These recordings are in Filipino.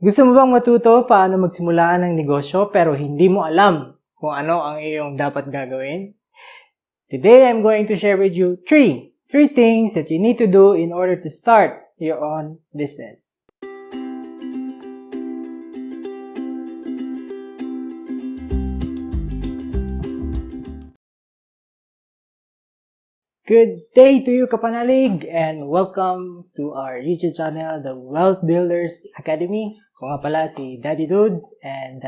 Gusto mo bang matuto paano magsimula ng negosyo pero hindi mo alam kung ano ang iyong dapat gagawin? Today, I'm going to share with you three things that you need to do in order to start your own business. Good day to you, kapanalig, and welcome to our YouTube channel, The Wealth Builders Academy. Ako nga pala si Daddy Dudes, and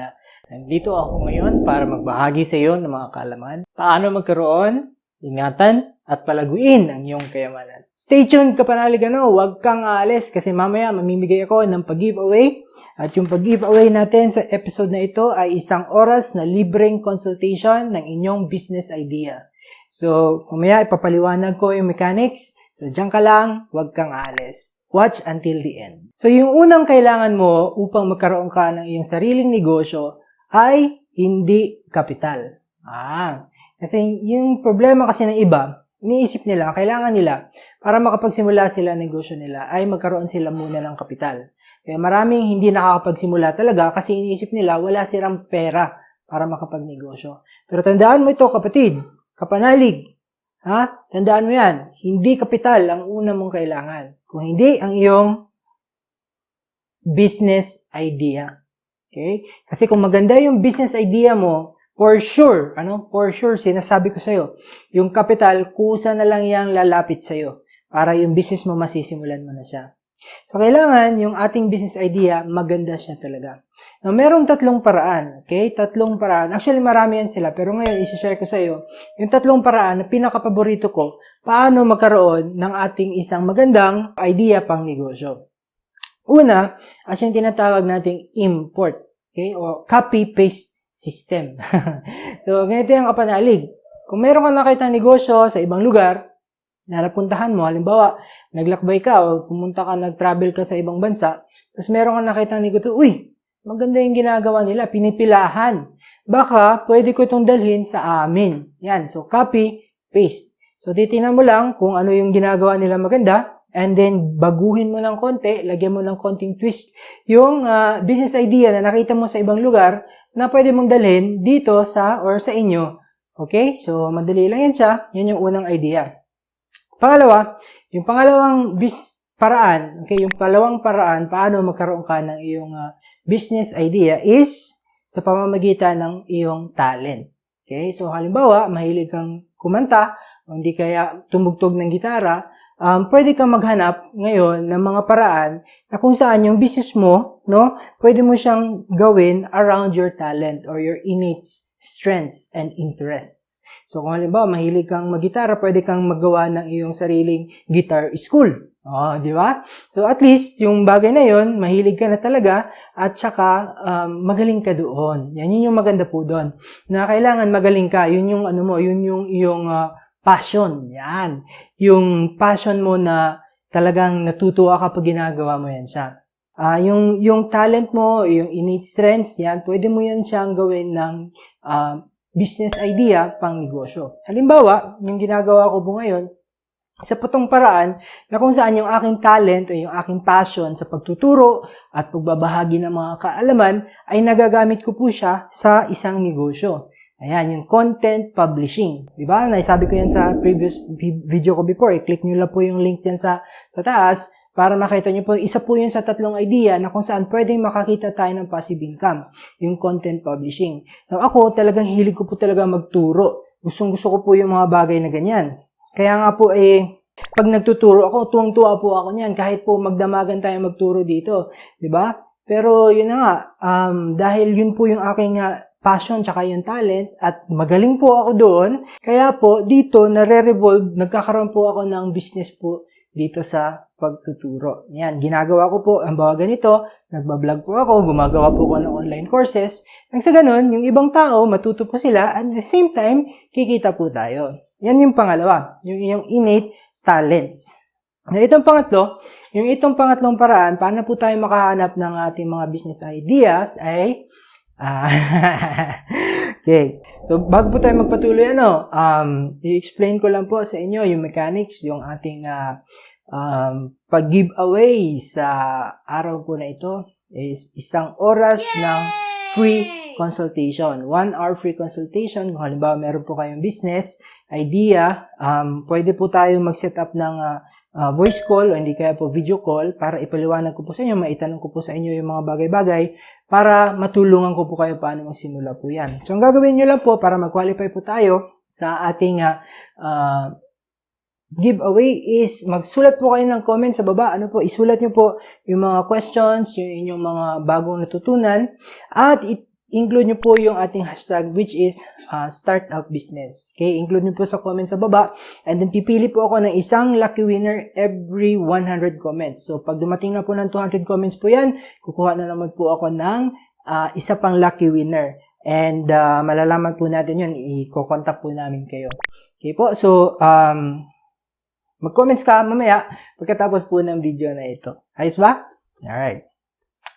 nandito ako ngayon para magbahagi sa iyo ng mga kaalaman. Paano magkaroon, ingatan, at palaguin ang iyong kayamanan. Stay tuned, kapanalig, huwag kang aalis kasi mamaya mamimigay ako ng pag-giveaway. At yung pag-giveaway natin sa episode na ito ay 1 oras na libreng consultation ng inyong business idea. So, mamaya ipapaliwanag ko yung mechanics. So, dyan ka lang, huwag kang aalis. Watch until the end. So, yung unang kailangan mo upang magkaroon ka ng iyong sariling negosyo ay hindi kapital. Kasi yung problema kasi ng iba, iniisip nila, kailangan nila, para makapagsimula sila ng negosyo nila, ay magkaroon sila muna ng kapital. Kaya maraming hindi nakakapagsimula talaga kasi iniisip nila, wala silang pera para makapagnegosyo. Pero tandaan mo ito, kapatid, kapanalig, tandaan mo yan, hindi kapital ang una mong kailangan. Kung hindi, ang iyong business idea. Okay? Kasi kung maganda yung business idea mo, for sure, sinasabi ko sa'yo, yung kapital, kusa na lang yang lalapit sa'yo para yung business mo masisimulan mo na siya. So, kailangan yung ating business idea, maganda siya talaga. Now, merong 3 paraan, okay? 3 paraan. Actually, marami yan sila, pero ngayon, isi-share ko sa iyo yung 3 paraan na pinaka-paborito ko paano magkaroon ng ating isang magandang idea pang negosyo. Una, as yung tinatawag nating import, okay? O copy-paste system. So, ganito yung kapanalig. Kung meron ka nakita negosyo sa ibang lugar, na napuntahan mo, halimbawa, naglakbay ka o pumunta ka, nag-travel ka sa ibang bansa, tapos meron ka nakita negosyo, maganda yung ginagawa nila, pinipilahan. Baka, pwede ko itong dalhin sa amin. Yan, so copy, paste. So, titingnan mo lang kung ano yung ginagawa nila maganda, and then, baguhin mo ng konti, lagyan mo ng konting twist, yung business idea na nakita mo sa ibang lugar, na pwede mong dalhin dito sa inyo. Okay? So, madali lang yan siya. Yan yung unang idea. Pangalawa, yung pangalawang paraan, okay, yung palawang paraan, paano magkaroon ka ng iyong business idea is sa pamamagitan ng iyong talent. Okay? So, halimbawa, mahilig kang kumanta, o hindi kaya tumugtog ng gitara, pwede kang maghanap ngayon ng mga paraan na kung saan yung business mo, pwede mo siyang gawin around your talent or your innate strengths and interests. So, kung halimbawa, mahilig kang maggitara, pwede kang magawa ng iyong sariling guitar school. Di ba? So, at least, yung bagay na yon, mahilig ka na talaga, at saka, magaling ka doon. Yun yung maganda po doon. Na kailangan magaling ka. Yun yung, yun yung iyong passion. Yan. Yung passion mo na talagang natutuwa kapag ginagawa mo yan siya. Yung talent mo, yung innate strengths, yan, pwede mo yan siyang gawin ng business idea pang negosyo. Halimbawa, yung ginagawa ko po ngayon, sa putong paraan na kung saan yung aking talent o yung aking passion sa pagtuturo at pagbabahagi ng mga kaalaman ay nagagamit ko po siya sa isang negosyo. Ayan, yung content publishing. Diba? Naisabi ko yan sa previous video ko before. I-click nyo lang po yung link dyan sa taas para makita nyo po, isa po yun sa 3 idea na kung saan pwedeng makakita tayo ng passive income, yung content publishing. Now, ako, talagang hilig ko po talaga magturo. Gustong-gusto ko po yung mga bagay na ganyan. Kaya nga po, pag nagtuturo ako, tuwang-tuwa po ako niyan, kahit po magdamagan tayo magturo dito. Diba? Pero, yun na nga, dahil yun po yung aking passion tsaka yung talent at magaling po ako doon, kaya po, dito, nare-revolve, nagkakaroon po ako ng business po dito sa pagtuturo. Yan, ginagawa ko po, ang bawa ganito, nagbablog po ako, gumagawa po ako ng online courses. Nang sa ganun, yung ibang tao, matuto po sila, at the same time, kikita po tayo. Yan yung pangalawa, yung innate talents. Na itong pangatlong paraan, paano po tayo makahanap ng ating mga business ideas ay, okay. So, bago po tayo magpatuloy, i-explain ko lang po sa inyo yung mechanics, yung ating pag-giveaway sa araw po na ito. is isang oras ng free consultation. 1 hour free consultation. Kung halimbawa meron po kayong business idea, pwede po tayo mag-set up ng voice call o hindi kaya po video call para ipaliwanag ko po sa inyo, maitanong ko po sa inyo yung mga bagay-bagay para matulungan ko po kayo paano magsimula po yan. So, ang gagawin nyo lang po para mag-qualify po tayo sa ating giveaway is magsulat po kayo ng comment sa baba. Isulat nyo po yung mga questions, yung inyong mga bagong natutunan at include nyo po yung ating hashtag which is startup business. Okay, include nyo po sa comment sa baba and then pipili po ako ng isang lucky winner every 100 comments. So pag dumating na po ng 200 comments po yan, kukuha na naman po ako ng isa pang lucky winner. And malalaman po natin yun, i-contact po namin kayo. Okay po, so mag-comments ka mamaya pagkatapos po ng video na ito. Ayos ba? Alright.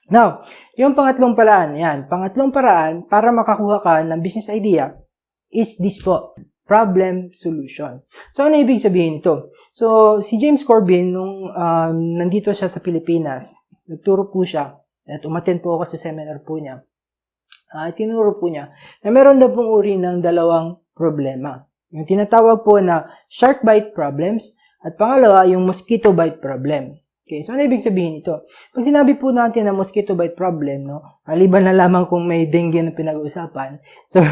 Now, yung pangatlong paraan, yan. Pangatlong paraan para makakuha ka ng business idea is this po, problem solution. So, ano ibig sabihin ito? So, si James Corbin, nung nandito siya sa Pilipinas, nagturo po siya at umattend po ako sa seminar po niya. Tinuro po niya na meron daw pong uri ng dalawang problema. Yung tinatawag po na shark bite problems at pangalawa, yung mosquito bite problem. Okay, so ano ibig sabihin ito? Pag sinabi po natin na mosquito bite problem, no, maliban na lamang kung may dengue na pinag-uusapan. So,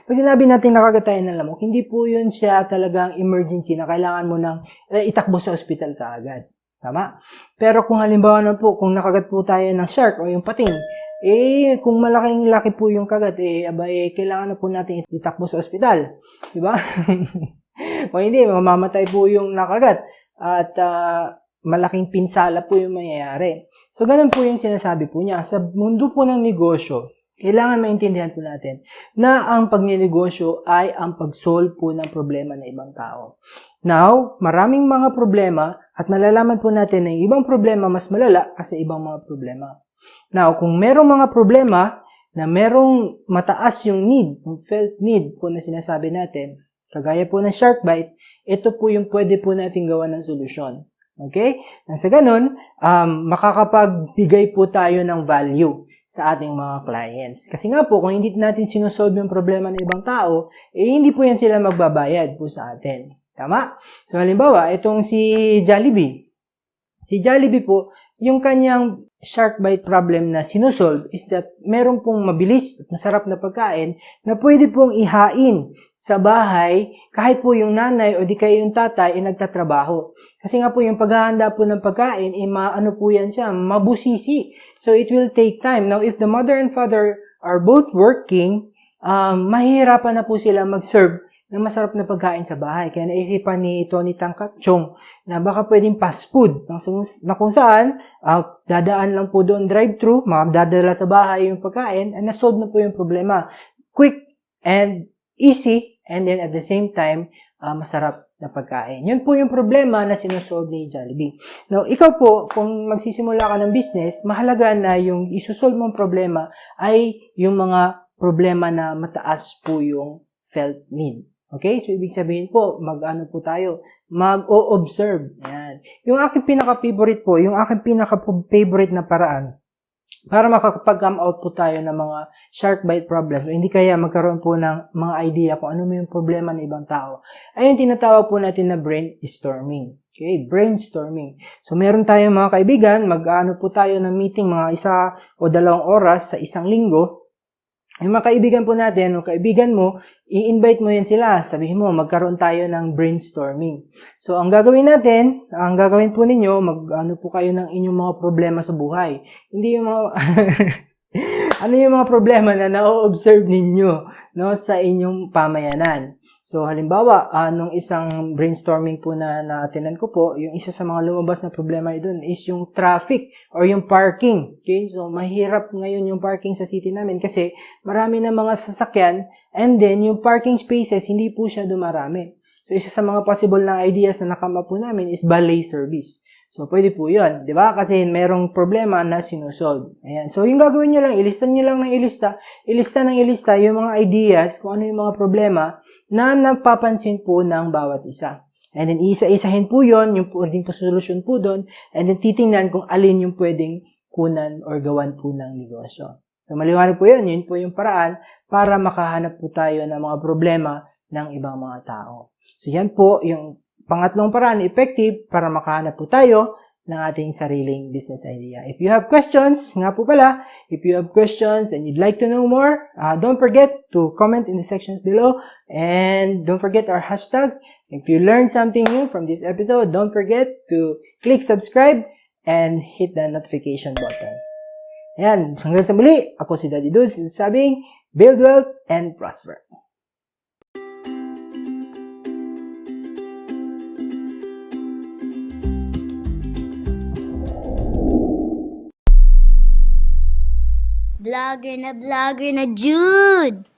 pag sinabi natin nakagatayan ng lamok, hindi po yun siya talagang emergency na kailangan mo nang itakbo sa ospital kaagad. Tama? Pero kung halimbawa na po, kung nakagat po tayo ng shark o yung pating, kung malaking-laki po yung kagat, kailangan na po natin itakbo sa ospital. Diba? O hindi, mamamatay po yung nakagat. At, malaking pinsala po yung mangyayari. So, ganun po yung sinasabi po niya. Sa mundo po ng negosyo, kailangan maintindihan po natin na ang pagnenegosyo ay ang pag-solve po ng problema ng ibang tao. Now, maraming mga problema at malalaman po natin na yung ibang problema mas malala kasi ibang mga problema. Now, kung merong mga problema na merong mataas yung need, yung felt need po na sinasabi natin, kagaya po ng shark bite, ito po yung pwede po natin gawa ng solusyon. Okay? Nang sa ganun, makakapagbigay po tayo ng value sa ating mga clients. Kasi nga po, kung hindi natin sinusolve yung problema ng ibang tao, hindi po yan sila magbabayad po sa atin. Tama? So, halimbawa, itong si Jollibee. Si Jollibee po, yung kanyang shark bite problem na sinusolve is that meron pong mabilis at masarap na pagkain na pwede pong ihain sa bahay kahit po yung nanay o di kayo yung tatay ay nagtatrabaho. Kasi nga po yung paghahanda po ng pagkain, maano po yan siya, mabusisi. So it will take time. Now, if the mother and father are both working, mahihirapan na po sila mag-serve ng masarap na pagkain sa bahay. Kaya naisipan ni Tony Tangkatchong na baka pwedeng fast food na kung saan dadaan lang po doon drive-thru, dadala sa bahay yung pagkain, and nasolve na po yung problema. Quick and easy, and then at the same time, masarap na pagkain. Yun po yung problema na sinusolve ni Jollibee. Now, ikaw po, kung magsisimula ka ng business, mahalaga na yung isusolve mong problema ay yung mga problema na mataas po yung felt need. Okay? So, ibig sabihin po, mag-ano po tayo? Mag-o-observe. Ayan. Yung aking pinaka-favorite po, yung aking pinaka-favorite na paraan para makakapag-come out po tayo ng mga shark bite problems o hindi kaya magkaroon po ng mga idea kung ano yung problema ng ibang tao, ay yung tinatawag po natin na brainstorming. Okay? Brainstorming. So, meron tayong mga kaibigan, mag-ano po tayo ng meeting mga 1 o 2 oras sa isang linggo. Yung mga kaibigan po natin, o kaibigan mo, i-invite mo yan sila. Sabihin mo, magkaroon tayo ng brainstorming. So, ang gagawin natin, ang gagawin po ninyo, mag-ano po kayo ng inyong mga problema sa buhay. Hindi yung mga, ano yung mga problema na na-observe ninyo, no, sa inyong pamayanan. So, halimbawa, nung isang brainstorming po na na-attendan ko po, yung isa sa mga lumabas na problema doon is yung traffic or yung parking. Okay? So, mahirap ngayon yung parking sa city namin kasi marami na mga sasakyan and then yung parking spaces, hindi po siya dumarami. So, isa sa mga possible na ideas na nakama po namin is valet service. So, pwede po yun, di ba? Kasi merong problema na sinusolve. Ayan. So, yung gagawin nyo lang, ilista nyo lang ng ilista yung mga ideas, kung ano yung mga problema na napapansin po ng bawat isa. And then, isa-isahin po yun, yung pwedeng po solusyon po doon, and then titingnan kung alin yung pwedeng kunan or gawan po ng negosyo. So maliwanag po yun. Yun po yung paraan para makahanap po tayo ng mga problema ng ibang mga tao. So yan po yung pangatlong paraan, effective, para makahanap po tayo ng ating sariling business idea. If you have questions, nga po pala, if you have questions and you'd like to know more, don't forget to comment in the sections below, and don't forget our hashtag. If you learned something new from this episode, don't forget to click subscribe and hit the notification button. Ayan, hanggang sa muli, ako si Daddy Duz, sabing, build wealth and prosper. Vlogger na Jude!